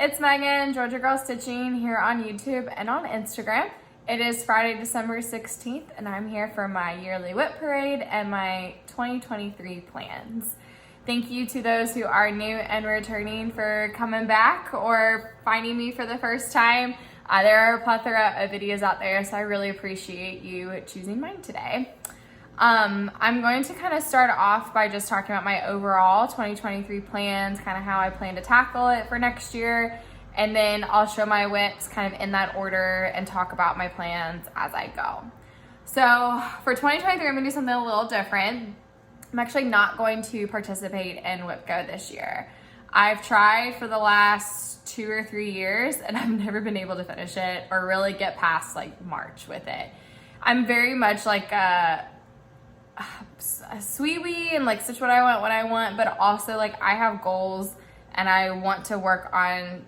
it's Megan, Georgia Girl Stitching here on YouTube and on Instagram. It is Friday, December 16th, and I'm here for my yearly WIP parade and my 2023 plans. Thank you to those who are new and returning for coming back or finding me for the first time. There are a plethora of videos out there, so I really appreciate you choosing mine today. I'm going to kind of start off by just talking about my overall 2023 plans, kind of how I plan to tackle it for next year, and then I'll show my WIPs kind of in that order and talk about my plans as I go. So for 2023, I'm gonna do something a little different. I'm actually not going to participate in WIP Go this year. I've tried for the last 2 or 3 years and I've never been able to finish it or really get past like March with it. I'm very much like a sweet and like stitch what I want when I want, but also like I have goals and I want to work on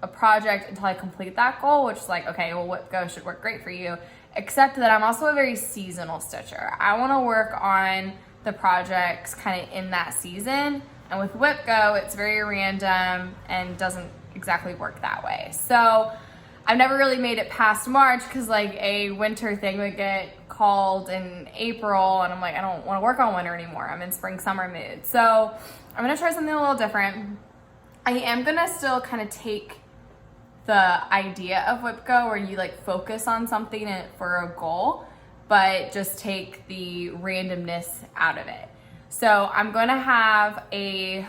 a project until I complete that goal, which is like, okay, well, WIP Go should work great for you, except that I'm also a very seasonal stitcher. I want to work on the projects kind of in that season, and with WIP Go, it's very random and doesn't exactly work that way. So I've never really made it past March because like a winter thing would get called in April and I'm like, I don't want to work on winter anymore. I'm in spring summer mood. So I'm going to try something a little different. I am going to still kind of take the idea of WIP Go where you like focus on something for a goal, but just take the randomness out of it. So I'm going to have a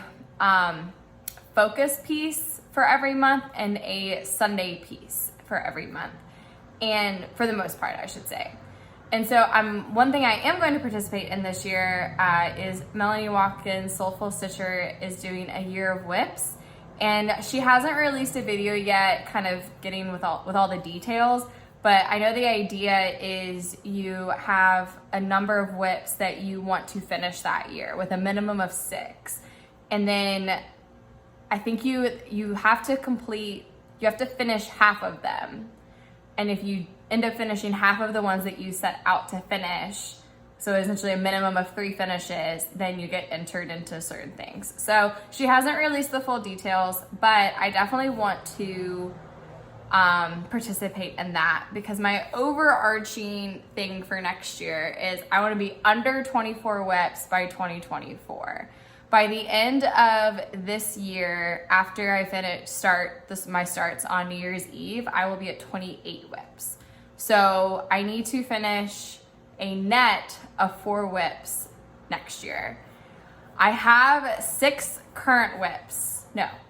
focus piece for every month and a Sunday piece for every month, and for the most part, I should say. And so one thing I am going to participate in this year is Melanie Watkins, Soulful Stitcher, is doing a year of WIPs, and she hasn't released a video yet kind of getting with all the details, but I know the idea is you have a number of WIPs that you want to finish that year with a minimum of 6, and then I think you have to finish half of them. And if you end up finishing half of the ones that you set out to finish, so essentially a minimum of 3 finishes, then you get entered into certain things. So she hasn't released the full details, but I definitely want to participate in that because my overarching thing for next year is I want to be under 24 WIPs by 2024. By the end of this year, after I my starts on New Year's Eve, I will be at 28 WIPs. So I need to finish a net of 4 WIPs next year. I have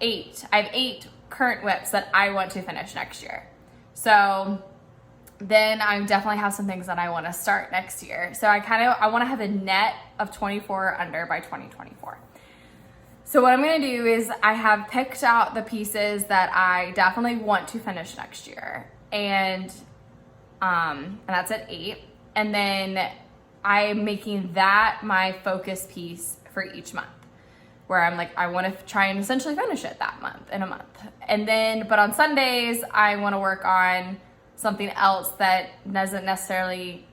8. I have 8 current WIPs that I want to finish next year. So then I definitely have some things that I want to start next year. So I want to have a net of 24 or under by 2024. So what I'm going to do is I have picked out the pieces that I definitely want to finish next year. And that's at 8. And then I'm making that my focus piece for each month, where I'm like, I want to try and essentially finish it that month in a month. And then, but on Sundays, I want to work on something else that doesn't necessarily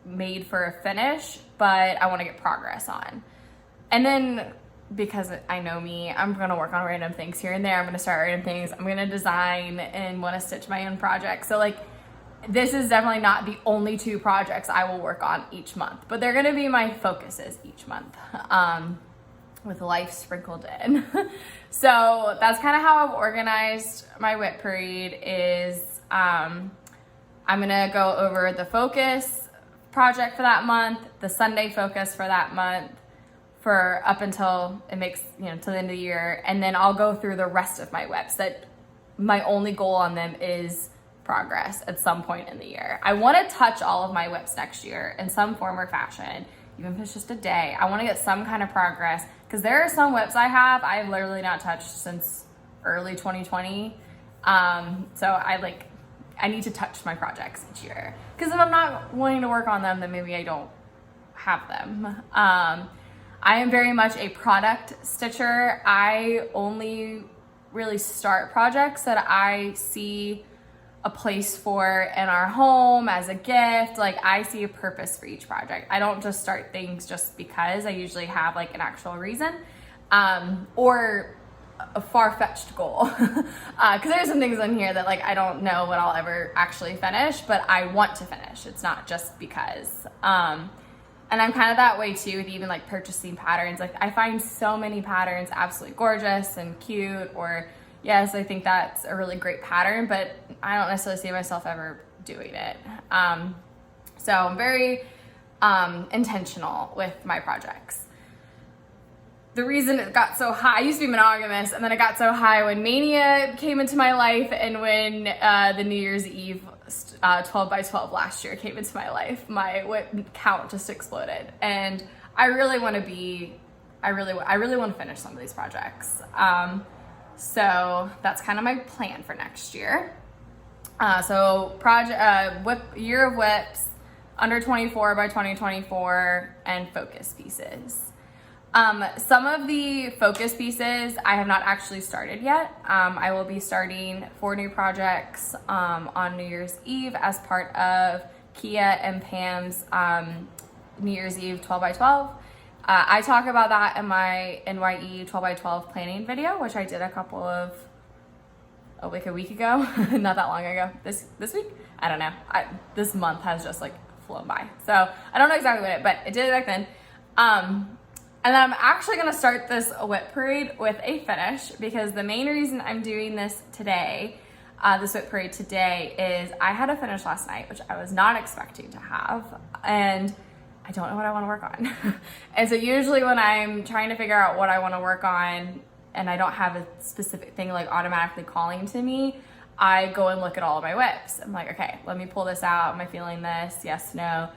made for a finish, but I want to get progress on. And then, because I know me, I'm going to work on random things here and there. I'm going to start random things. I'm going to design and want to stitch my own projects. So like, this is definitely not the only 2 projects I will work on each month, but they're going to be my focuses each month, with life sprinkled in. So that's kind of how I've organized my WIP parade is, I'm going to go over the focus project for that month, the Sunday focus for that month, for up until it makes, to the end of the year. And then I'll go through the rest of my WIPs that my only goal on them is progress at some point in the year. I want to touch all of my WIPs next year in some form or fashion, even if it's just a day. I want to get some kind of progress because there are some WIPs I've literally not touched since early 2020. So I need to touch my projects each year because if I'm not wanting to work on them, then maybe I don't have them. I am very much a product stitcher. I only really start projects that I see a place for in our home as a gift. Like I see a purpose for each project. I don't just start things just because. I usually have like an actual reason. Or a far-fetched goal. Because there's some things in here that like I don't know what I'll ever actually finish, but I want to finish. It's not just because. And I'm kind of that way too with even like purchasing patterns. Like I find so many patterns absolutely gorgeous and cute, or yes, I think that's a really great pattern, but I don't necessarily see myself ever doing it. So I'm very intentional with my projects. The reason it got so high, I used to be monogamous, and then it got so high when Mania came into my life and when the New Year's Eve 12 by 12 last year came into my life. My WIP count just exploded, and I really want to finish some of these projects. So that's kind of my plan for next year. So WIP, year of WIPs, under 24 by 2024, and focus pieces. Some of the focus pieces I have not actually started yet. I will be starting 4 new projects on New Year's Eve as part of Kia and Pam's New Year's Eve 12 by 12. I talk about that in my NYE 12 by 12 planning video, which I did a week ago, not that long ago. This week? I don't know. This month has just like flown by. So I don't know exactly what but it did it back then. And then I'm actually gonna start this WIP parade with a finish, because the main reason I'm doing this today, this WIP parade today, is I had a finish last night, which I was not expecting to have, and I don't know what I wanna work on. And so usually when I'm trying to figure out what I wanna work on and I don't have a specific thing like automatically calling to me, I go and look at all of my WIPs. I'm like, okay, let me pull this out. Am I feeling this? Yes, no. I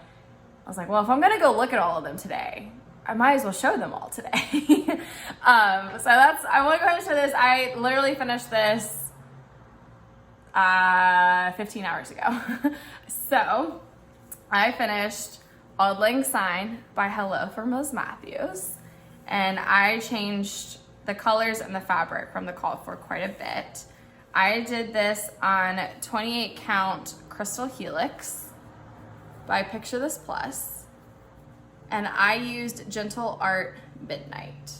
was like, well, if I'm gonna go look at all of them today, I might as well show them all today. So I want to go ahead and show this. I literally finished this 15 hours ago. So I finished Auld Lang Syne by Hello from Rose Matthews, and I changed the colors and the fabric from the call for quite a bit. I did this on 28 count Crystal Helix by Picture This Plus. And I used Gentle Art Midnight.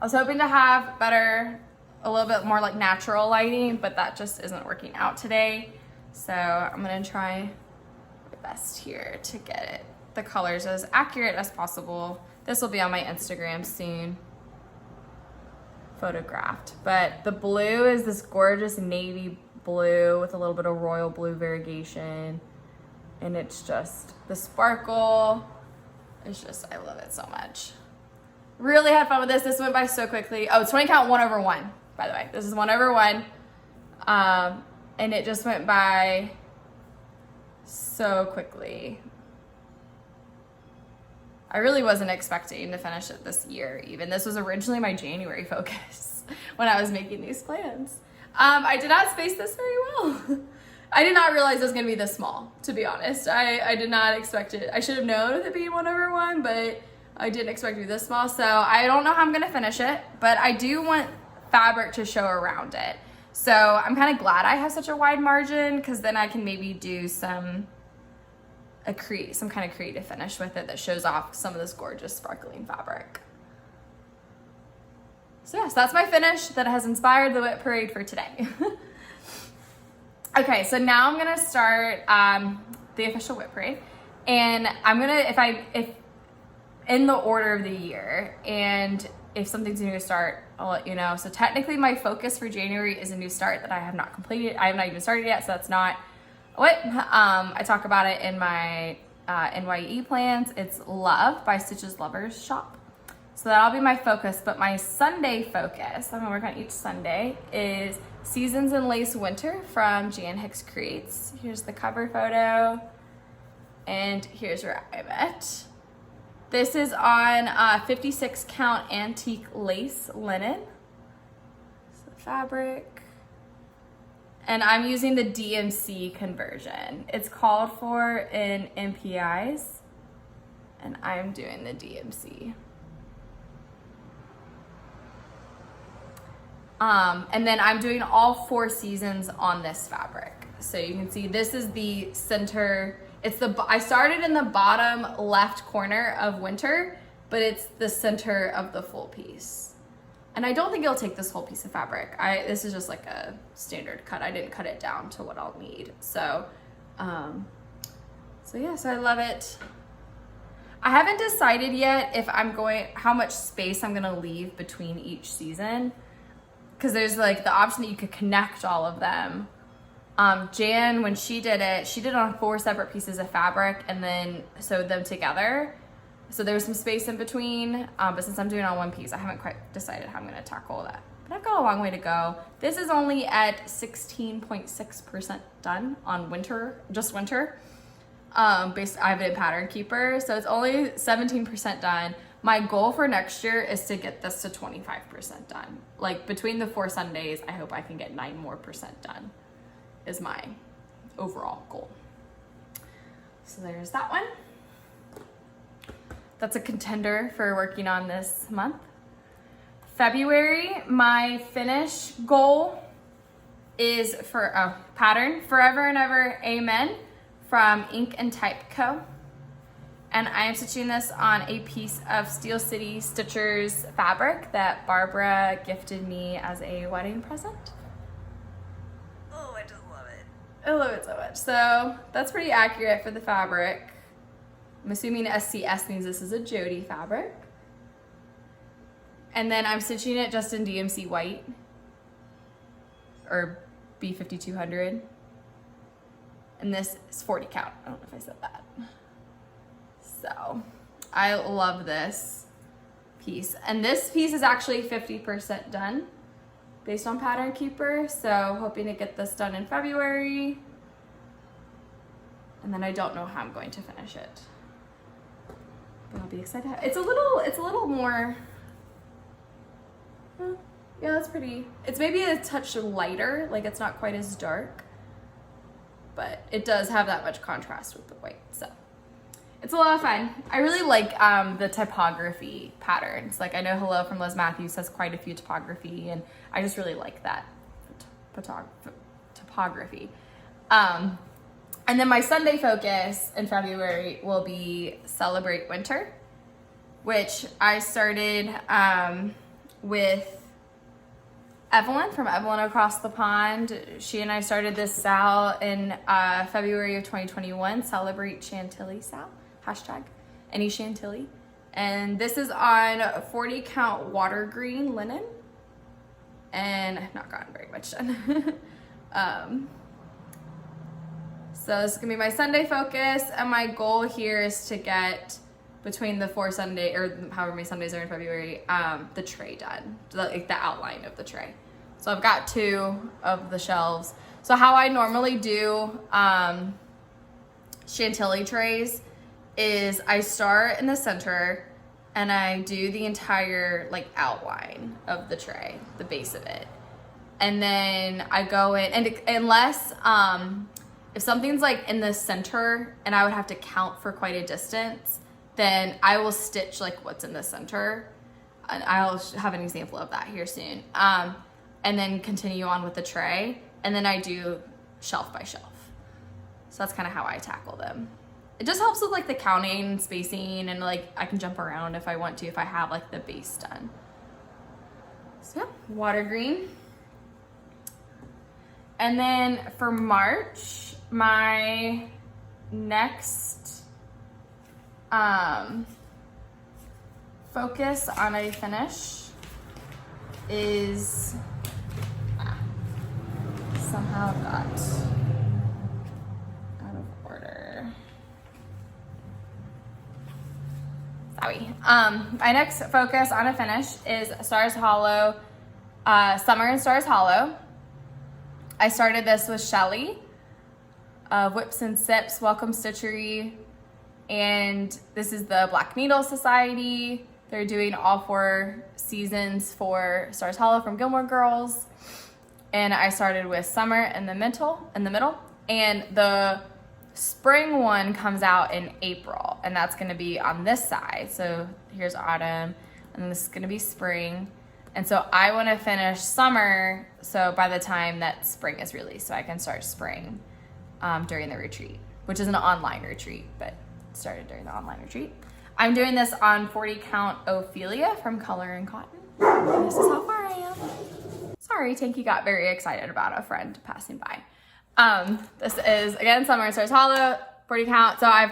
I was hoping to have a little bit more like natural lighting, but that just isn't working out today. So I'm gonna try my best here to get the colors as accurate as possible. This will be on my Instagram soon, photographed. But the blue is this gorgeous navy blue with a little bit of royal blue variegation. And it's just, the sparkle, it's just, I love it so much. Really had fun with this. This went by so quickly. Oh, 20 count 1/1, by the way. This is 1/1. And it just went by so quickly. I really wasn't expecting to finish it this year even. This was originally my January focus when I was making these plans. I did not space this very well. I did not realize it was gonna be this small, to be honest. I did not expect it. I should have known with it being 1/1, but I didn't expect it to be this small. So I don't know how I'm gonna finish it, but I do want fabric to show around it. So I'm kind of glad I have such a wide margin, because then I can maybe do some kind of creative finish with it that shows off some of this gorgeous sparkling fabric. So yes, that's my finish that has inspired the WIP parade for today. Okay, so now I'm gonna start the official WIP parade, and I'm gonna, if in the order of the year, and if something's new to start, I'll let you know. So technically my focus for January is a new start that I have not completed. I have not even started yet, so that's not a WIP. I talk about it in my NYE plans. It's Love by Stitches Lovers Shop. So that'll be my focus, but my Sunday focus, I'm gonna work on each Sunday, is Seasons in Lace Winter from Jan Hicks Creates. Here's the cover photo, and here's where I'm at. This is on 56 count antique lace linen. So the fabric. And I'm using the DMC conversion. It's called for in MPIs, and I'm doing the DMC. And then I'm doing all 4 seasons on this fabric. So you can see this is the center. I started in the bottom left corner of winter, but it's the center of the full piece. And I don't think it'll take this whole piece of fabric. This is just like a standard cut. I didn't cut it down to what I'll need. So yeah, so I love it. I haven't decided yet if how much space I'm gonna leave between each season. Cause there's like the option that you could connect all of them. Jan, when she did it on 4 separate pieces of fabric and then sewed them together. So there was some space in between, but since I'm doing it on one piece, I haven't quite decided how I'm gonna tackle that. But I've got a long way to go. This is only at 16.6% done on winter, just winter. I have it in Pattern Keeper, so it's only 17% done. My goal for next year is to get this to 25% done. Like between the 4 Sundays, I hope I can get 9% more done is my overall goal. So there's that one. That's a contender for working on this month. February, my finish goal is for pattern Forever and Ever Amen from Ink and Type Co. And I am stitching this on a piece of Steel City Stitchers fabric that Barbara gifted me as a wedding present. Oh, I just love it. I love it so much. So that's pretty accurate for the fabric. I'm assuming SCS means this is a Jody fabric. And then I'm stitching it just in DMC white or B5200. And this is 40 count. I don't know if I said that. So I love this piece. And this piece is actually 50% done based on Pattern Keeper. So hoping to get this done in February. And then I don't know how I'm going to finish it. But I'll be excited. It's a little more, yeah, that's pretty. It's maybe a touch lighter, like it's not quite as dark. But it does have that much contrast with the white, so it's a lot of fun. I really like the typography patterns. Like I know Hello from Liz Matthews has quite a few typography, and I just really like that typography. And then my Sunday focus in February will be Celebrate Winter, which I started with Evelyn from Evelyn Across the Pond. She and I started this Sal in February of 2021. Celebrate Chantilly Sal, hashtag any Chantilly. And this is on 40 count water green linen. And I've not gotten very much done. So this is gonna be my Sunday focus. And my goal here is to get between the 4 Sunday, or however many Sundays are in February, the tray done, like the outline of the tray. So I've got 2 of the shelves. So how I normally do Chantilly trays is I start in the center and I do the entire like outline of the tray, the base of it. And then I go in, and unless, if something's like in the center and I would have to count for quite a distance, then I will stitch like what's in the center. And I'll have an example of that here soon. And then continue on with the tray. And then I do shelf by shelf. So that's kind of how I tackle them. It just helps with like the counting and spacing, and like I can jump around if I want to, if I have like the base done. So water green. And then for March, my next focus on a finish is somehow got out of order. Sorry. My next focus on a finish is Stars Hollow, Summer in Stars Hollow. I started this with Shelly of Whips and Sips, Welcome Stitchery, and this is the Black Needle Society. They're doing all 4 seasons for Stars Hollow from Gilmore Girls. And I started with Summer in the middle, and the spring one comes out in April, and that's gonna be on this side. So here's autumn, and this is gonna be spring. And so I wanna finish summer, so by the time that spring is released, so I can start spring during the retreat, which is an online retreat, but started during the online retreat. I'm doing this on 40 count Ophelia from Color and Cotton. And this is how far I am. Sorry, Tanky got very excited about a friend passing by. This is, again, Summer in Stars Hollow, 40 count. So I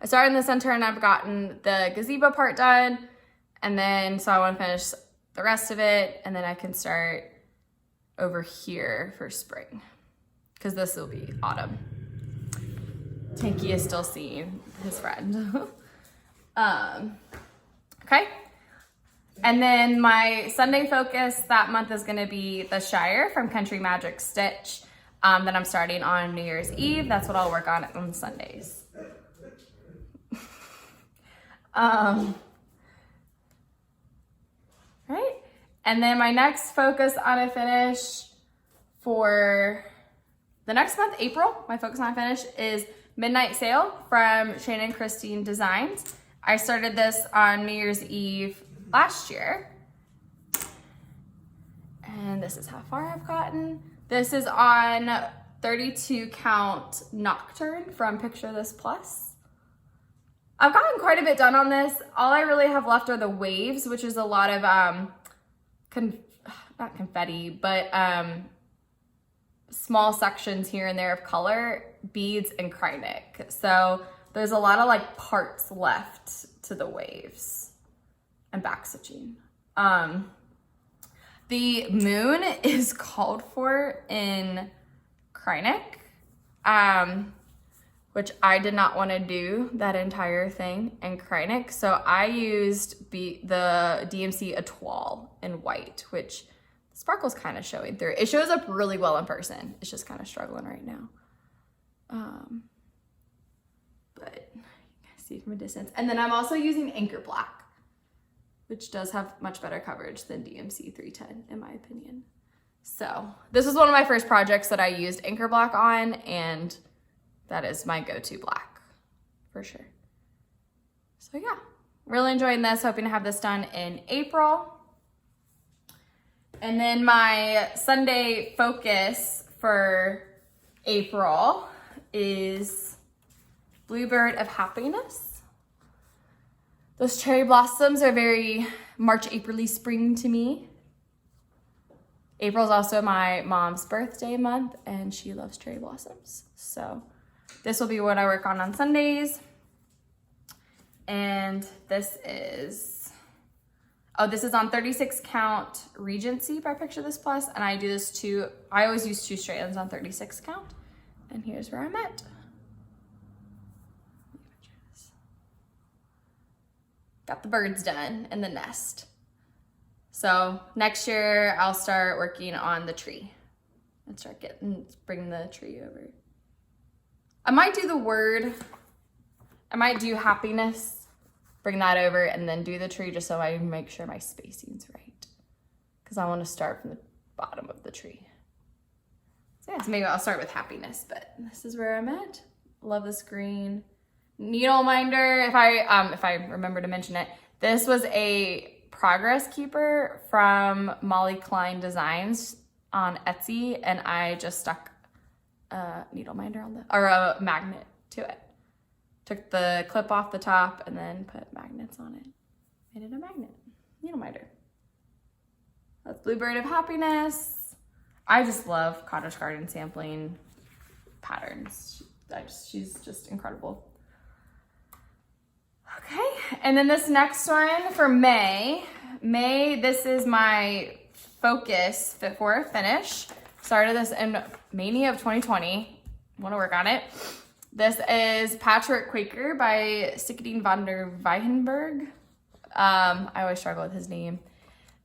started in the center and I've gotten the gazebo part done. And then, so I want to finish the rest of it. And then I can start over here for spring, because this will be autumn. Tanky is still seeing his friend. Okay. And then my Sunday focus that month is going to be the Shire from Country Magic Stitch that I'm starting on New Year's Eve. That's what I'll work on Sundays. Right. And then my next focus on a finish for the next month, April, my focus on a finish is Midnight Sale from Shannon Christine Designs. I started this on New Year's Eve last year. And this is how far I've gotten. This is on 32 count Nocturne from Picture This Plus. I've gotten quite a bit done on this. All I really have left are the waves, which is a lot of, not confetti, but small sections here and there of color, beads, and Kreinik. So there's a lot of like parts left to the waves and back stitching. The moon is called for in Kreinik, which I did not want to do that entire thing in Kreinik. So I used the DMC Etoile in white, which the sparkle's kind of showing through. It shows up really well in person. It's just kind of struggling right now. But you can see from a distance. And then I'm also using Anchor Black, which does have much better coverage than DMC 310 in my opinion. So this was one of my first projects that I used Anchor Black on, and that is my go-to black for sure. So yeah, really enjoying this, hoping to have this done in April. And then my Sunday focus for April is Bluebird of Happiness. Those cherry blossoms are very March, April-y spring to me. April's also my mom's birthday month, and she loves cherry blossoms. So this will be what I work on Sundays. And this is on 36 count Regency by Picture This Plus, and I always use 2 strands on 36 count. And here's where I'm at. Got the birds done and the nest. So next year I'll start working on the tree and bring the tree over. I might do happiness, bring that over, and then do the tree just so I make sure my spacing's right. Because I want to start from the bottom of the tree. So yeah, so maybe I'll start with happiness, but this is where I'm at. Love this green. Needle minder, if I remember to mention it, this was a progress keeper from Molly Klein Designs on Etsy, and I just stuck a needle minder or a magnet to it. Took the clip off the top and then put magnets on it. Made it a magnet, needle minder. That's Bluebird of Happiness. I just love Cottage Garden sampling patterns. She's just incredible. Okay, and then this next one for May, this is my focus for a finish. Started this in May of 2020. Want to work on it. This is Patchwork Quaker by Stickadine van der Weihenberg. I always struggle with his name.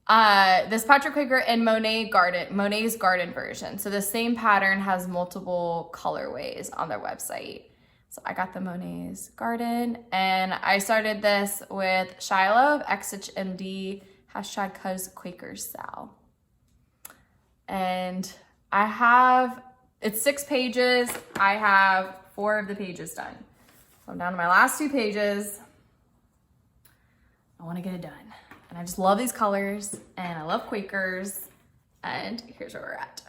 This Patchwork Quaker in Monet's Garden version. So the same pattern has multiple colorways on their website. So I got the Monet's Garden, and I started this with Shiloh of XHMD, #CuzQuakersSal. And it's 6 pages. I have 4 of the pages done. So I'm down to my last 2 pages. I want to get it done. And I just love these colors, and I love Quakers, and here's where we're at.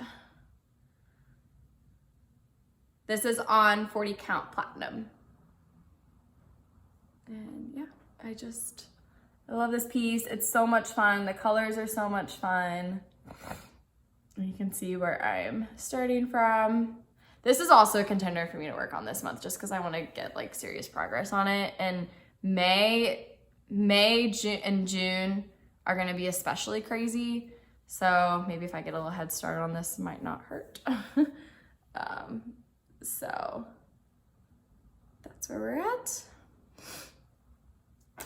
This is on 40 count platinum. And yeah, I love this piece. It's so much fun. The colors are so much fun. And you can see where I'm starting from. This is also a contender for me to work on this month just because I want to get like serious progress on it. And May, June, and June are going to be especially crazy. So maybe if I get a little head start on this, it might not hurt. So that's where we're at.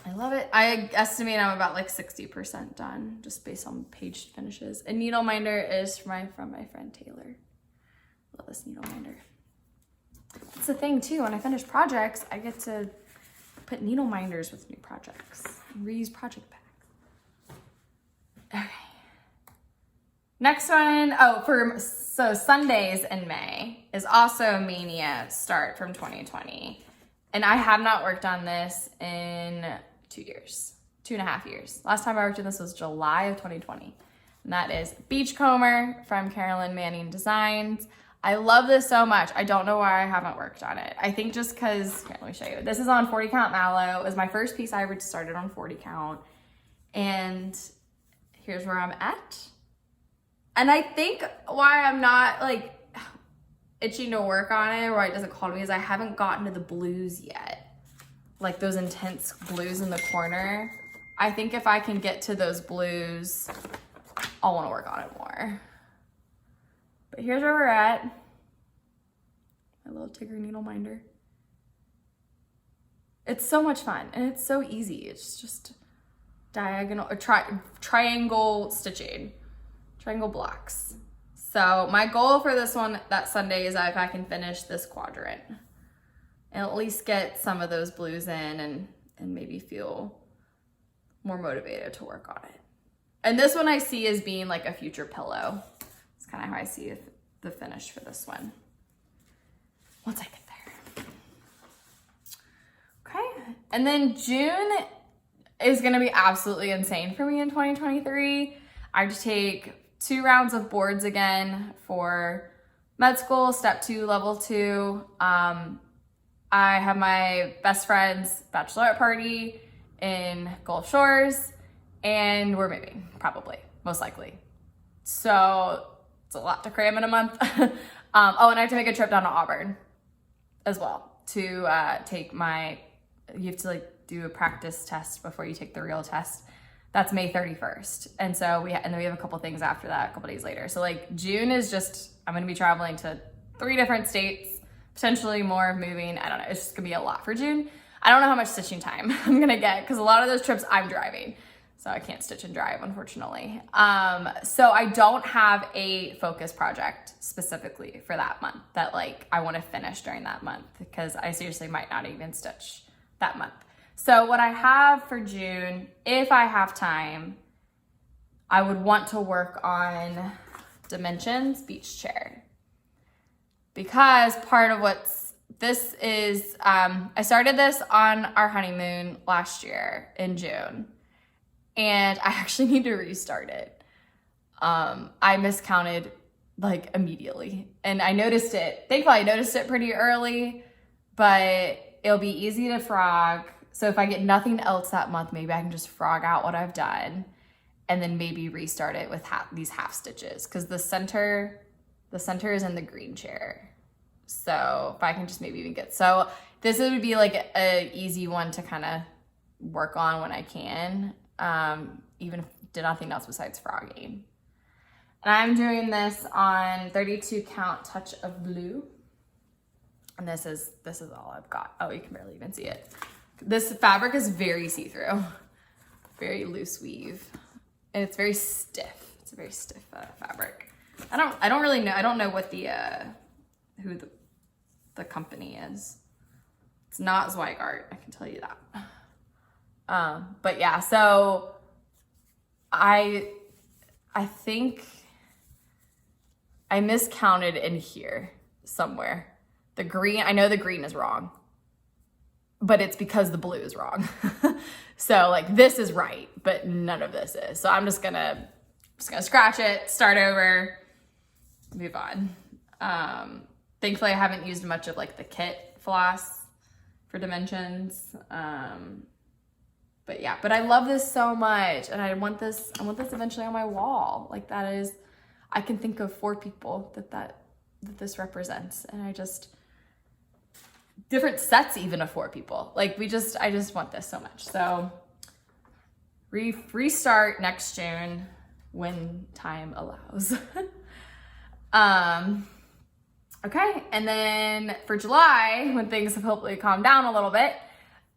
I love it. I estimate I'm about like 60% done just based on page finishes. And needle minder is from my friend Taylor. Love this needle minder. That's the thing too, when I finish projects, I get to put needle minders with new projects and reuse project packs. Okay. Next one, so Sundays in May is also Mania start from 2020. And I have not worked on this in 2.5 years. Last time I worked on this was July of 2020. And that is Beachcomber from Carolyn Manning Designs. I love this so much. I don't know why I haven't worked on it. I think just because, here, let me show you. This is on 40 count mallow. It was my first piece I ever started on 40 count. And here's where I'm at. And I think why I'm not like itching to work on it or why it doesn't call to me is I haven't gotten to the blues yet. Like those intense blues in the corner. I think if I can get to those blues, I'll want to work on it more. But here's where we're at. My little Tigger needle minder. It's so much fun and it's so easy. It's just diagonal or triangle stitching, triangle blocks. So my goal for this one that Sunday is that if I can finish this quadrant and at least get some of those blues in and maybe feel more motivated to work on it. And this one I see as being like a future pillow. It's kind of how I see the finish for this one. Once I get there. Okay. And then June is going to be absolutely insane for me in 2023. I have to take 2 rounds of boards again for med school, step 2, level 2. I have my best friend's bachelorette party in Gulf Shores and we're moving, probably, most likely. So it's a lot to cram in a month. And I have to make a trip down to Auburn as well to take you have to like do a practice test before you take the real test. That's May 31st. And so then we have a couple things after that, a couple days later. So like June is just, I'm gonna be traveling to 3 different states, potentially more moving. I don't know, it's just gonna be a lot for June. I don't know how much stitching time I'm gonna get because a lot of those trips I'm driving. So I can't stitch and drive, unfortunately. So I don't have a focus project specifically for that month that like I wanna finish during that month because I seriously might not even stitch that month. So what I have for June, if I have time, I would want to work on Dimensions Beach Chair. Because part of this is, I started this on our honeymoon last year in June. And I actually need to restart it. I miscounted like immediately. And I noticed it, thankfully I noticed it pretty early, but it'll be easy to frog. So if I get nothing else that month, maybe I can just frog out what I've done and then maybe restart it with these half stitches because the center is in the green chair. So if I can just maybe even so this would be like an easy one to kind of work on when I can, even if I did nothing else besides frogging. And I'm doing this on 32 count touch of blue. And this is all I've got. Oh, you can barely even see it. This fabric is very see-through, very loose weave, and it's very stiff. It's a very stiff fabric. I don't really know. I don't know what who the company is. It's not Zweigart, I can tell you that. But yeah, so I think I miscounted in here somewhere. The green, I know the green is wrong, but it's because the blue is wrong. So like this is right, but none of this is. So I'm just gonna scratch it, start over, move on. Thankfully I haven't used much of like the kit floss for Dimensions. But yeah, but I love this so much, and I want this eventually on my wall. Like that is, I can think of 4 people that this represents, and I just, different sets even of 4 people. Like I just want this so much. So restart next June when time allows. Okay, and then for July, when things have hopefully calmed down a little bit,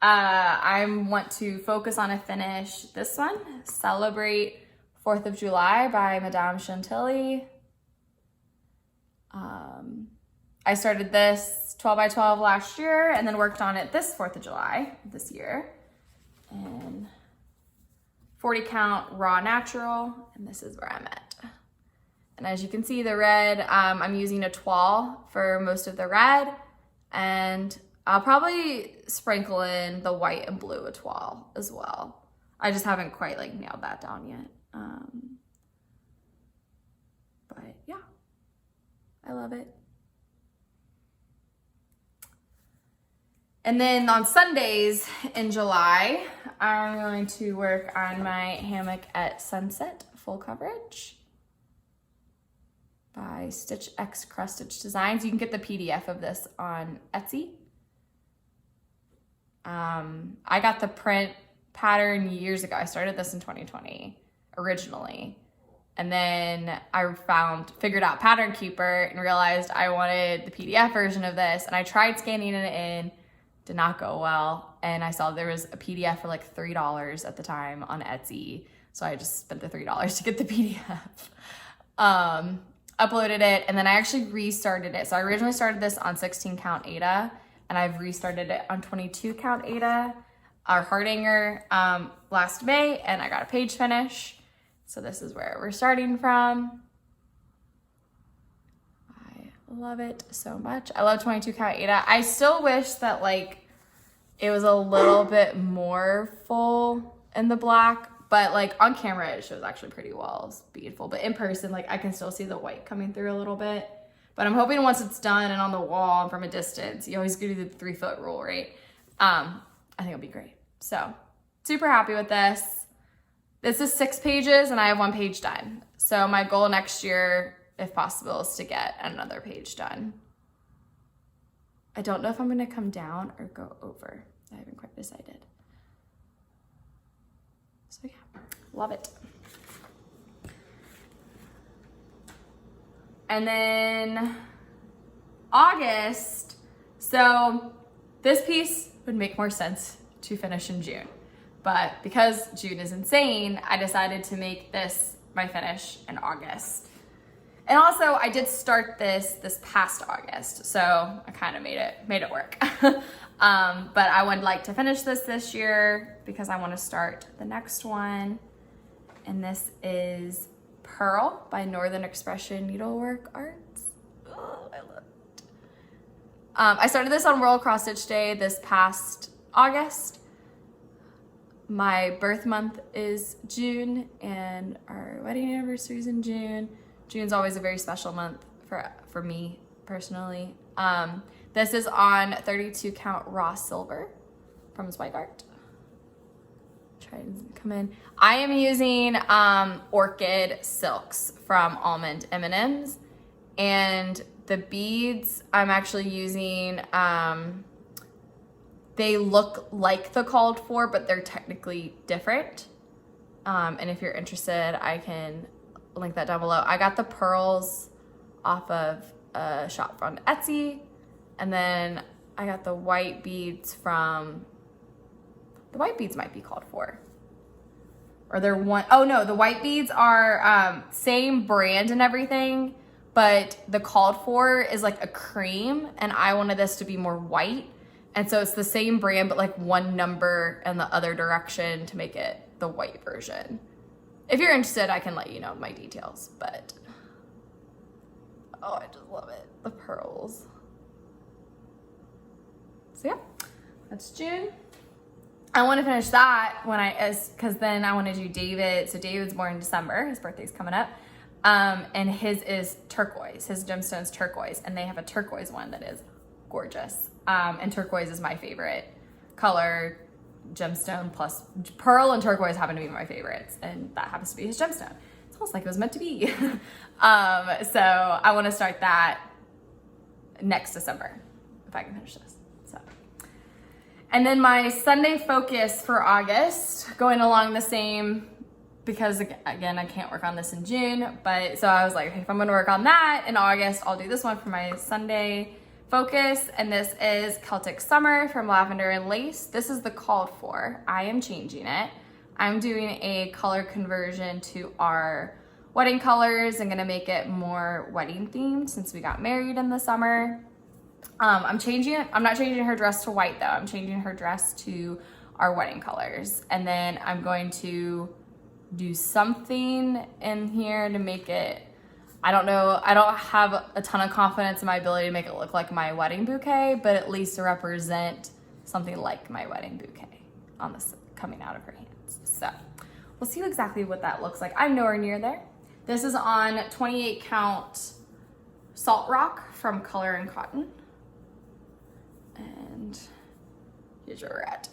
I want to focus on a finish. This one, Celebrate 4th of July by Madame Chantilly. I started this 12 by 12 last year and then worked on it this 4th of July this year. And 40 count raw natural, and this is where I'm at. And as you can see, the red, I'm using a toile for most of the red, and I'll probably sprinkle in the white and blue étoile as well. I just haven't quite like nailed that down yet. But yeah, I love it. And then on Sundays in July, I'm going to work on my hammock at sunset full coverage by Stitch X Cross Stitch Designs. You can get the PDF of this on Etsy. I got the print pattern years ago. I started this in 2020 originally. And then I figured out Pattern Keeper and realized I wanted the PDF version of this. And I tried scanning it in, did not go well. And I saw there was a PDF for like $3 at the time on Etsy. So I just spent the $3 to get the PDF. Uploaded it, and then I actually restarted it. So I originally started this on 16 count Aida, and I've restarted it on 22 count Aida, our Hardanger, last May, and I got a page finish. So this is where we're starting from. I love it so much. I love 22 count Aida. I still wish that like it was a little bit more full in the black, but like on camera it shows actually pretty well. It's beautiful, but in person, like I can still see the white coming through a little bit. But I'm hoping once it's done and on the wall and from a distance, you always do the 3-foot rule, right? I think it'll be great. So super happy with this. This is 6 pages and I have 1 page done. So my goal next year, if possible, is to get another page done. I don't know if I'm gonna come down or go over. I haven't quite decided. So yeah, love it. And then August, so this piece would make more sense to finish in June. But because June is insane, I decided to make this my finish in August. And also I did start this past August, so I kind of made it work. But I would like to finish this year because I want to start the next one. And this is Pearl by Northern Expression Needlework Arts. Oh, I love it. I started this on World Cross Stitch Day this past August. My birth month is June and our wedding anniversary is in June. June's always a very special month for me personally. This is on 32 count raw silver from Zweigart. Try and come in. I am using orchid silks from Almond M&Ms, and the beads I'm actually using, they look like the called for, but they're technically different. And if you're interested, I can link that down below. I got the pearls off of a shop on Etsy, and then I got the white beads from, the white beads might be called for, or they're one, oh no, the white beads are same brand and everything, but the called for is like a cream, and I wanted this to be more white, and so it's the same brand but like one number in the other direction to make it the white version. If you're interested, I can let you know my details, but oh, I just love it. The pearls. So yeah, that's June. I want to finish that because then I want to do David. So David's born in December. His birthday's coming up. And his is turquoise. His gemstone's turquoise, and they have a turquoise one that is gorgeous. And turquoise is my favorite color gemstone plus pearl and turquoise happen to be my favorites, and that happens to be his gemstone. It's almost like it was meant to be. So I want to start that next December if I can finish this. So, and then my Sunday focus for August, going along the same, because again, I can't work on this in June, but so I was like, okay, if I'm gonna work on that in August, I'll do this one for my Sunday focus. And this is Celtic Summer from Lavender and Lace. This is the called for. I am changing it. I'm doing a color conversion to our wedding colors. I'm gonna make it more wedding themed since we got married in the summer. I'm not changing her dress to white though. I'm changing her dress to our wedding colors. And then I'm going to do something in here to make it, I don't know, I don't have a ton of confidence in my ability to make it look like my wedding bouquet, but at least to represent something like my wedding bouquet on this coming out of her hands. So we'll see exactly what that looks like. I'm nowhere near there. This is on 28 count Salt Rock from Color and Cotton. And here's where we're at.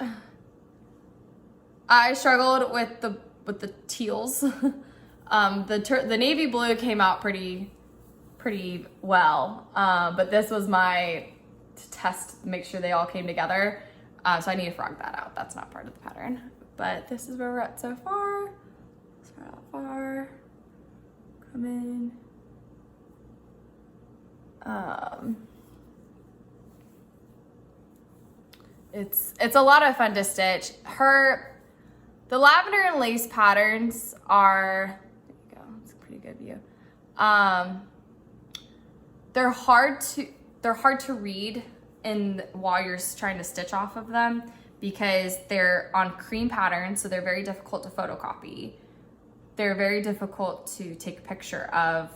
I struggled with the teals. The navy blue came out pretty well, but this was my to test, make sure they all came together. So I need to frog that out. That's not part of the pattern, but this is where we're at so far. Start out far, come in. It's a lot of fun to stitch. The lavender and lace patterns are, there you go, it's a pretty good view. They're hard to read while you're trying to stitch off of them because they're on cream patterns, so they're very difficult to photocopy. They're very difficult to take a picture of.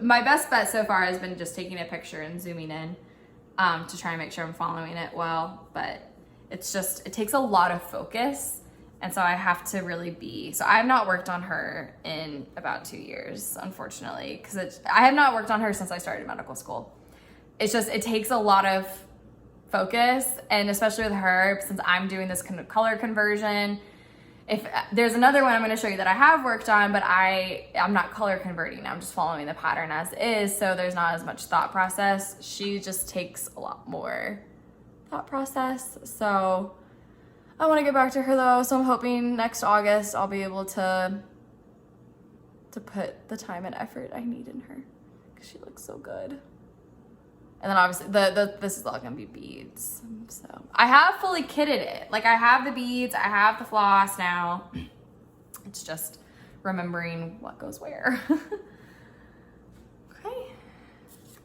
My best bet so far has been just taking a picture and zooming in to try and make sure I'm following it well, but it takes a lot of focus. And so I have to really so I have not worked on her in about 2 years, unfortunately, because I have not worked on her since I started medical school. It takes a lot of focus, and especially with her, since I'm doing this kind of color conversion. If there's another one I'm going to show you that I have worked on, but I'm not color converting. I'm just following the pattern as is, so there's not as much thought process. She just takes a lot more thought process, so I want to get back to her though, so I'm hoping next August I'll be able to put the time and effort I need in her because she looks so good. And then obviously this is all gonna be beads. So I have fully kitted it. Like I have the beads, I have the floss now. It's just remembering what goes where. Okay.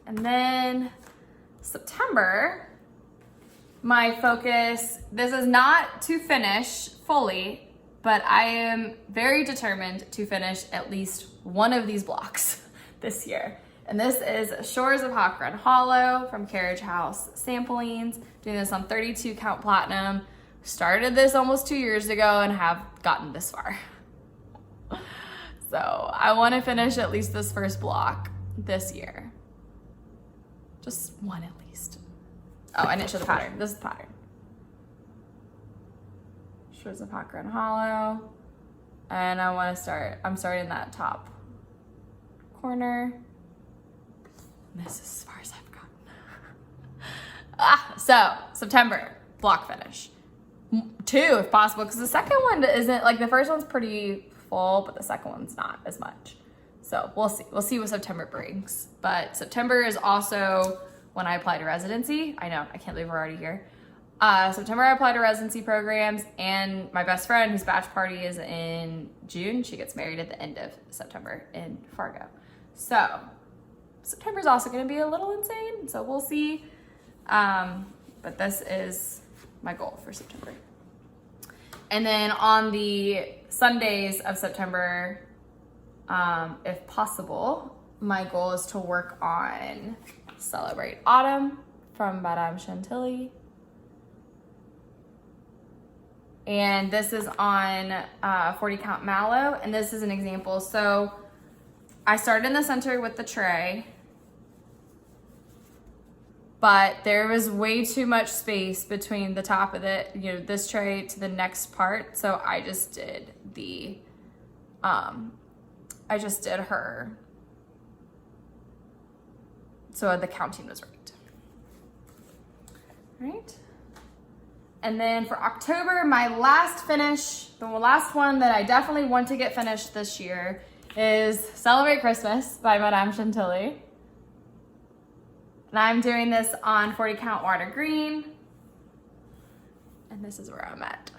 And then September, my focus, this is not to finish fully, but I am very determined to finish at least one of these blocks this year. And this is Shores of Hawk Run Hollow from Carriage House Samplings. Doing this on 32 count platinum. Started this almost 2 years ago and have gotten this far. So I want to finish at least this first block this year. Just one at least. Oh, I didn't show the pattern. This is the pattern. Shores of Hawk Run Hollow. And I'm starting that top corner. And this is as far as I've gotten. So September, block finish. 2 if possible, because the second one isn't, like the first one's pretty full, but the second one's not as much. So we'll see. We'll see what September brings. But September is also when I apply to residency. I know, I can't believe we're already here. September I apply to residency programs, and my best friend whose batch party is in June, she gets married at the end of September in Fargo. So September's also gonna be a little insane, so we'll see. But this is my goal for September. And then on the Sundays of September, if possible, my goal is to work on Celebrate Autumn from Madame Chantilly. And this is on 40 count mallow, and this is an example. So I started in the center with the tray, but there was way too much space between the top of the, you know, this tray to the next part. So I just did her, so the counting was right. Right. And then for October, my last finish, the last one that I definitely want to get finished this year is Celebrate Christmas by Madame Chantilly. And I'm doing this on 40 count water green. And this is where I'm at.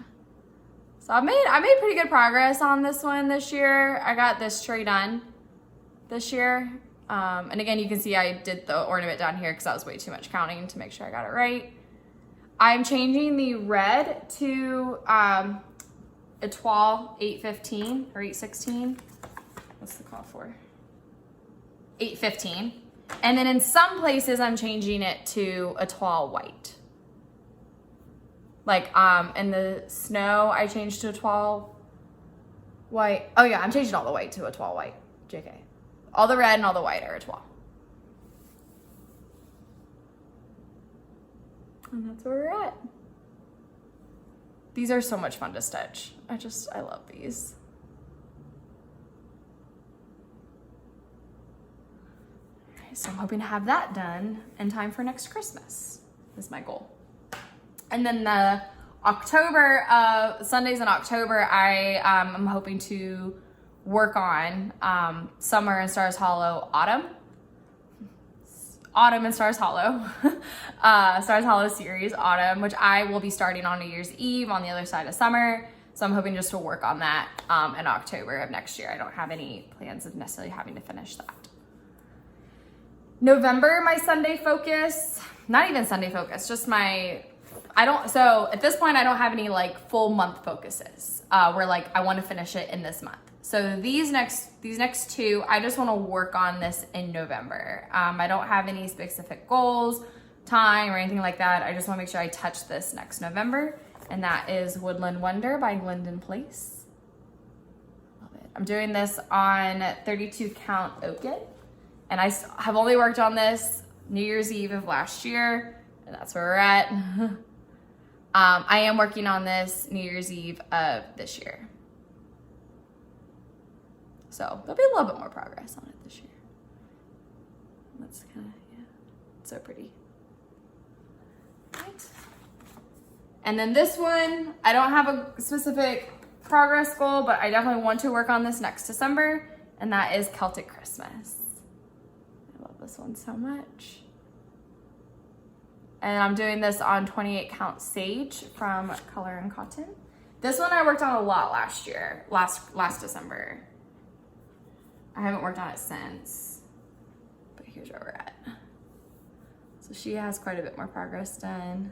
So I made pretty good progress on this one this year. I got this tray done this year. And again, you can see I did the ornament down here because that was way too much counting to make sure I got it right. I'm changing the red to Etoile 815 or 816. What's the call for? 815. And then in some places I'm changing it to Etoile white. Like in the snow, I changed to Etoile white. Oh yeah, I'm changing all the white to Etoile white. JK. All the red and all the white are Etoile. And that's where we're at. These are so much fun to stitch. I love these. Okay, so I'm hoping to have that done in time for next Christmas, is my goal. And then the Sundays in October, I'm hoping to work on Summer and Stars Hollow Autumn and Stars Hollow, Stars Hollow series, Autumn, which I will be starting on New Year's Eve on the other side of summer. So I'm hoping just to work on that in October of next year. I don't have any plans of necessarily having to finish that. November, my Sunday focus, not even Sunday focus, just so at this point, I don't have any like full month focuses where like I want to finish it in this month. So these next two, I just want to work on this in November. I don't have any specific goals, time, or anything like that. I just want to make sure I touch this next November. And that is Woodland Wonder by Glendon Place. Love it. I'm doing this on 32 count Oaken. And I have only worked on this New Year's Eve of last year. And that's where we're at. I am working on this New Year's Eve of this year. So there'll be a little bit more progress on it this year. That's kind of, yeah, so pretty. Right. And then this one, I don't have a specific progress goal, but I definitely want to work on this next December, and that is Celtic Christmas. I love this one so much. And I'm doing this on 28 count Sage from Color and Cotton. This one I worked on a lot last year, last December. I haven't worked on it since, but here's where we're at. So she has quite a bit more progress done.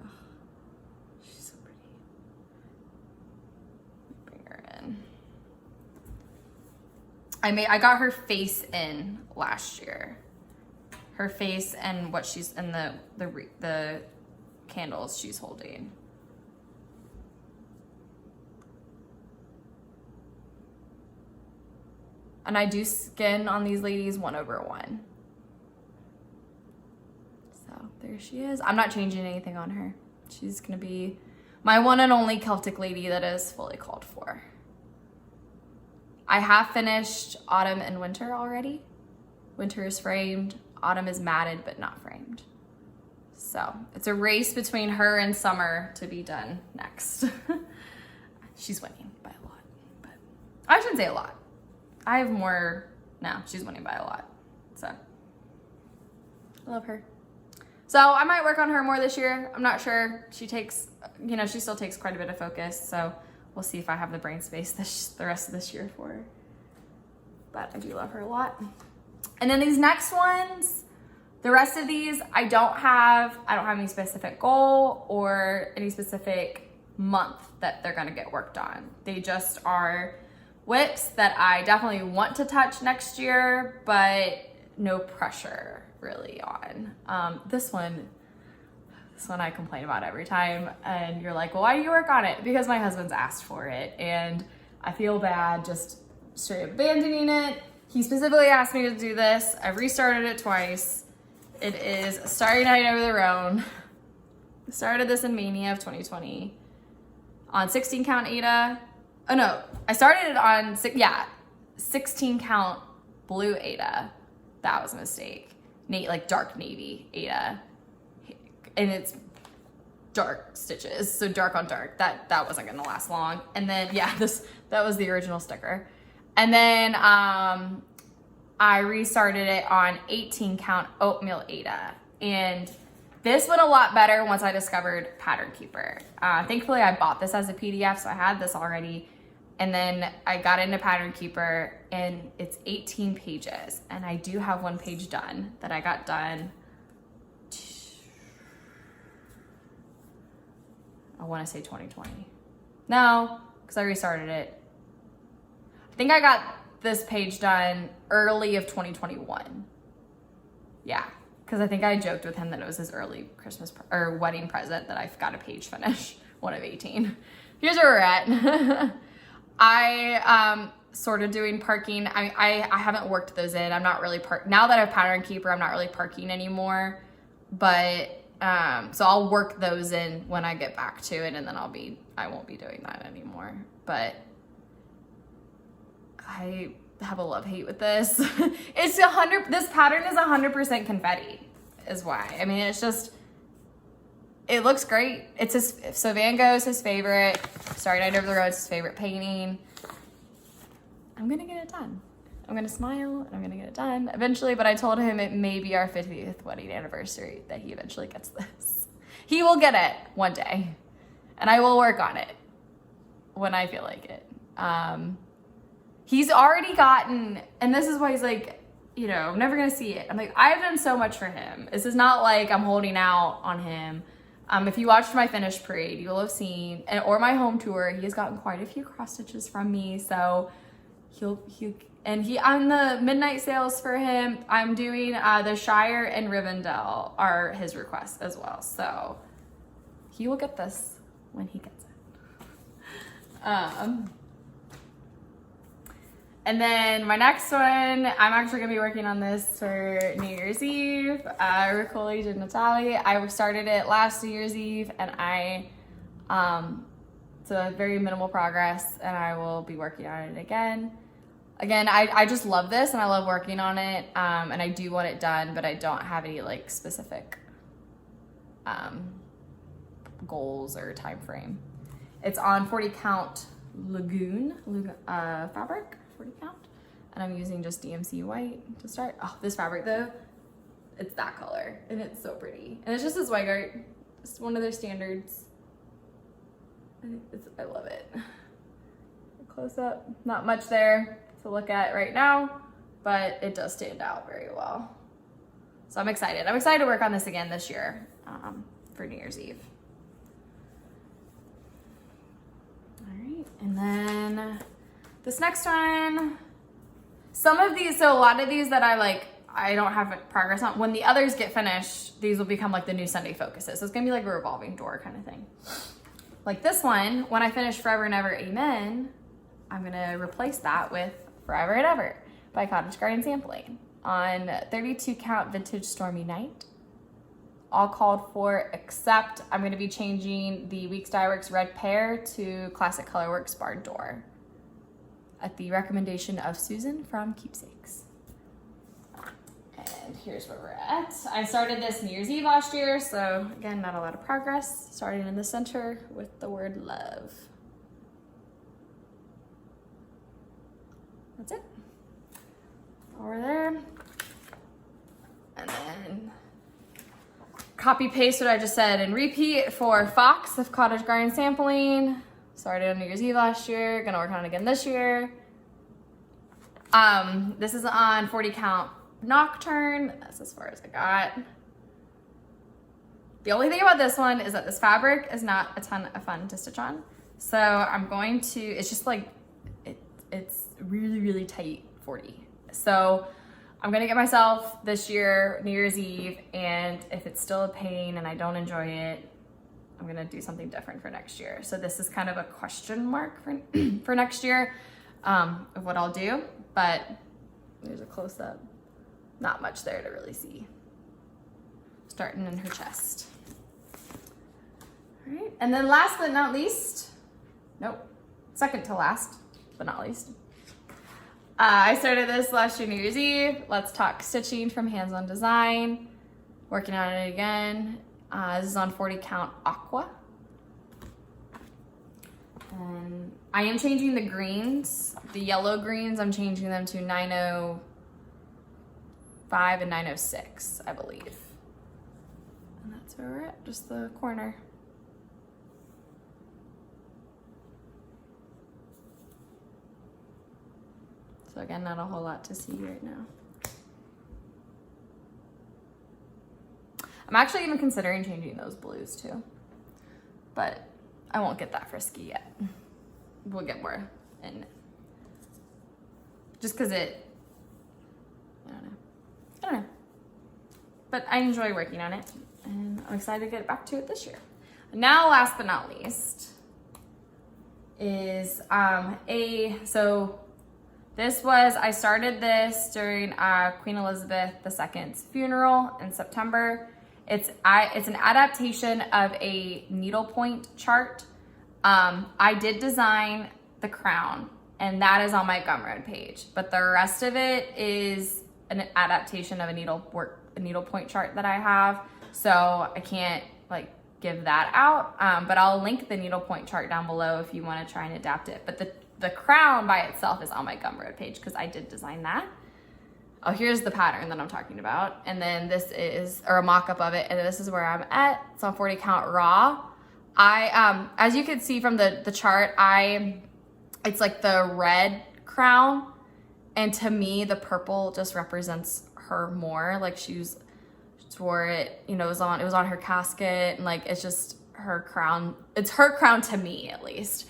Oh, she's so pretty. Let me bring her in. I got her face in last year. Her face and what she's in the candles she's holding. And I do skin on these ladies 1/1. So there she is. I'm not changing anything on her. She's gonna be my one and only Celtic lady that is fully called for. I have finished Autumn and Winter already. Winter is framed, Autumn is matted but not framed. So it's a race between her and Summer to be done next. She's winning by a lot, but I shouldn't say a lot. I have more, no, she's winning by a lot. So I love her. So I might work on her more this year. I'm not sure. She still takes quite a bit of focus. So we'll see if I have the brain space the rest of this year for her. But I do love her a lot. And then these next ones, the rest of these, I don't have any specific goal or any specific month that they're gonna get worked on. They just are WIPs that I definitely want to touch next year, but no pressure really on. This one I complain about every time, and you're like, well, why do you work on it? Because my husband's asked for it, and I feel bad just straight abandoning it. He specifically asked me to do this. I've restarted it twice. It is Starry Night Over the Roan. Started this in Mania of 2020 on 16 count Ada. Oh no, I started it on 16 count blue Ada. That was a mistake. Like dark navy Ada, and it's dark stitches, so dark on dark. That wasn't gonna last long. And then that was the original sticker. And then I restarted it on 18 count oatmeal Ada, and this went a lot better once I discovered Pattern Keeper. Thankfully, I bought this as a PDF, so I had this already. And then I got into Pattern Keeper, and it's 18 pages. And I do have one page done that I got done. I want to say 2020. No, because I restarted it. I think I got this page done early of 2021. Yeah, because I think I joked with him that it was his early Christmas or wedding present that I got a page finish, one of 18. Here's where we're at. I sort of doing parking. I haven't worked those in. I'm not really now that I have Pattern Keeper, I'm not really parking anymore. But so I'll work those in when I get back to it, and then I won't be doing that anymore. But I have a love-hate with this. This pattern is 100% confetti is why. I mean, it's just, it looks great. So Van Gogh's his favorite. Starry Night Over the Road's his favorite painting. I'm gonna get it done. I'm gonna smile and I'm gonna get it done eventually, but I told him it may be our 50th wedding anniversary that he eventually gets this. He will get it one day, and I will work on it when I feel like it. He's already gotten, and this is why he's like, I'm never gonna see it. I'm like, I've done so much for him. This is not like I'm holding out on him. If you watched my finish parade, you'll have seen, or my home tour, he has gotten quite a few cross stitches from me. So on the midnight sales for him, I'm doing the Shire and Rivendell are his requests as well. So he will get this when he gets it. And then my next one, I'm actually gonna be working on this for New Year's Eve. Ricoli de Natale. I started it last New Year's Eve, and it's a very minimal progress, and I will be working on it again. Again, I just love this, and I love working on it, and I do want it done, but I don't have any like specific goals or time frame. It's on 40 count Lagoon fabric. 40 count, and I'm using just DMC white to start. Oh, this fabric though, it's that color, and it's so pretty, and it's just a Zweigart. It's one of their standards. I love it. Close up, not much there to look at right now, but it does stand out very well. So I'm excited. I'm excited to work on this again this year for New Year's Eve. All right, and then this next one, so a lot of these that I don't have progress on, when the others get finished, these will become like the new Sunday focuses. So it's gonna be like a revolving door kind of thing. Like this one, when I finish Forever and Ever Amen, I'm gonna replace that with Forever and Ever by Cottage Garden Sampling on 32 count Vintage Stormy Night. All called for, except I'm gonna be changing the Weeks Dye Works red pear to Classic Colorworks barred door, at the recommendation of Susan from Keepsakes. And here's where we're at. I started this New Year's Eve last year, so again, not a lot of progress. Starting in the center with the word love. That's it. Over there. And then copy paste what I just said and repeat for Fox of Cottage Garden Sampling. Started on New Year's Eve last year, gonna work on it again this year. This is on 40 count Nocturne. That's as far as I got. The only thing about this one is that this fabric is not a ton of fun to stitch on. So I'm going to, it's just like, it's really, really tight 40. So I'm gonna get myself this year, New Year's Eve, and if it's still a pain and I don't enjoy it, I'm gonna do something different for next year. So this is kind of a question mark for next year of what I'll do, but There's a close-up. Not much there to really see. Starting in her chest. All right, and then last but not least, second to last, but not least. I started this last year New Year's Eve. Let's talk stitching from Hands On Design. Working on it again. This is on 40 count aqua. And I am changing the greens. The yellow greens, I'm changing them to 905 and 906, I believe. And that's where we're at, just the corner. So again, not a whole lot to see right now. I'm actually even considering changing those blues too, but I won't get that frisky yet. We'll get more in. Just cause I don't know. But I enjoy working on it and I'm excited to get back to it this year. Now, last but not least is I started this during Queen Elizabeth II's funeral in September. It's an adaptation of a needlepoint chart. I did design the crown, and that is on my Gumroad page, but the rest of it is an adaptation of a needlepoint chart that I have, so I can't like give that out, but I'll link the needlepoint chart down below if you want to try and adapt it. But the crown by itself is on my Gumroad page because I did design that. Oh, here's the pattern that I'm talking about. And then this is, or a mock-up of it, and this is where I'm at. It's on 40 count raw. As you can see from the chart, it's like the red crown, and to me, the purple just represents her more. Like she wore it, it was on her casket, and like, it's just her crown. It's her crown to me, at least.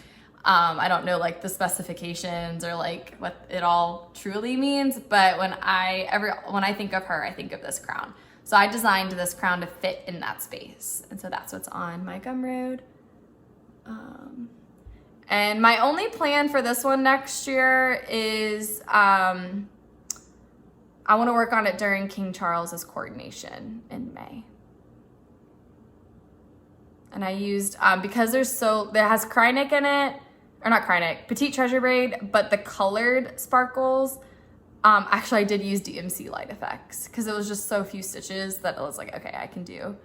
I don't know like the specifications or like what it all truly means, but when I think of her, I think of this crown. So I designed this crown to fit in that space. And so that's what's on my Gumroad. And my only plan for this one next year is, I want to work on it during King Charles's coronation in May. And I used, because there has Krynic in it, or not Krynic, Petite Treasure Braid, but the colored sparkles, actually I did use DMC Light Effects because it was just so few stitches that it was like, okay, I can do.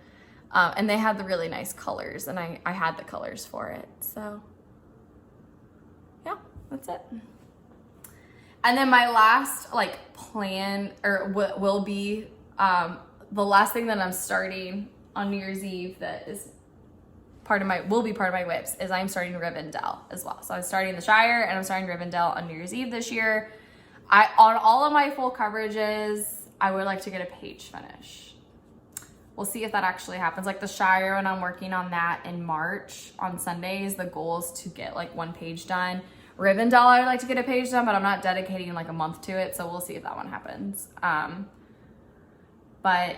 And they had the really nice colors, and I had the colors for it. So yeah, that's it. And then my last like plan, or will be, the last thing that I'm starting on New Year's Eve that is will be part of my WIPs is I'm starting Rivendell as well. So I'm starting the Shire and I'm starting Rivendell on New Year's Eve this year. On all of my full coverages, I would like to get a page finish. We'll see if that actually happens. Like the Shire, when I'm working on that in March on Sundays, the goal is to get like one page done. Rivendell, I would like to get a page done, but I'm not dedicating like a month to it. So we'll see if that one happens. But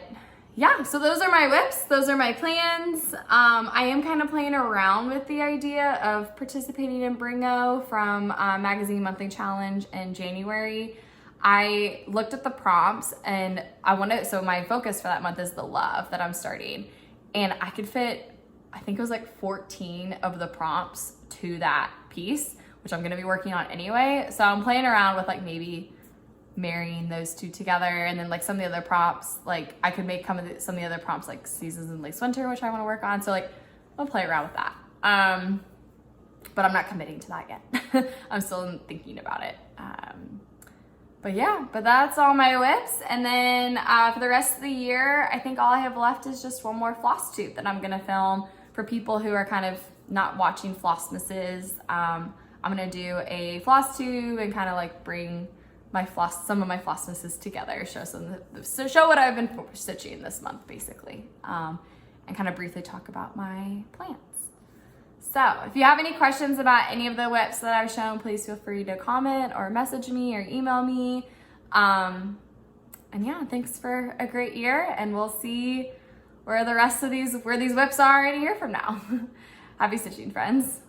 yeah, so those are my WIPs. Those are my plans. I am kind of playing around with the idea of participating in Bringo from Magazine Monthly Challenge in January. I looked at the prompts and so my focus for that month is the love that I'm starting. And I could fit, I think it was like 14 of the prompts to that piece, which I'm gonna be working on anyway. So I'm playing around with like maybe marrying those two together, and then like some of the other prompts, like I could make some of the other prompts like Seasons in Lace Winter, which I want to work on. So like I'll play around with that, but I'm not committing to that yet. I'm still thinking about it. But that's all my WIPs. And then for the rest of the year, I think all I have left is just one more floss tube that I'm gonna film for people who are kind of not watching FlossMas's. I'm gonna do a floss tube and kind of like bring some of my FlossMas's together, show what I've been stitching this month basically, and kind of briefly talk about my plans. So if you have any questions about any of the WIPs that I've shown, please feel free to comment or message me or email me. And yeah, thanks for a great year, and we'll see where these WIPs are in a year from now. Happy stitching, friends.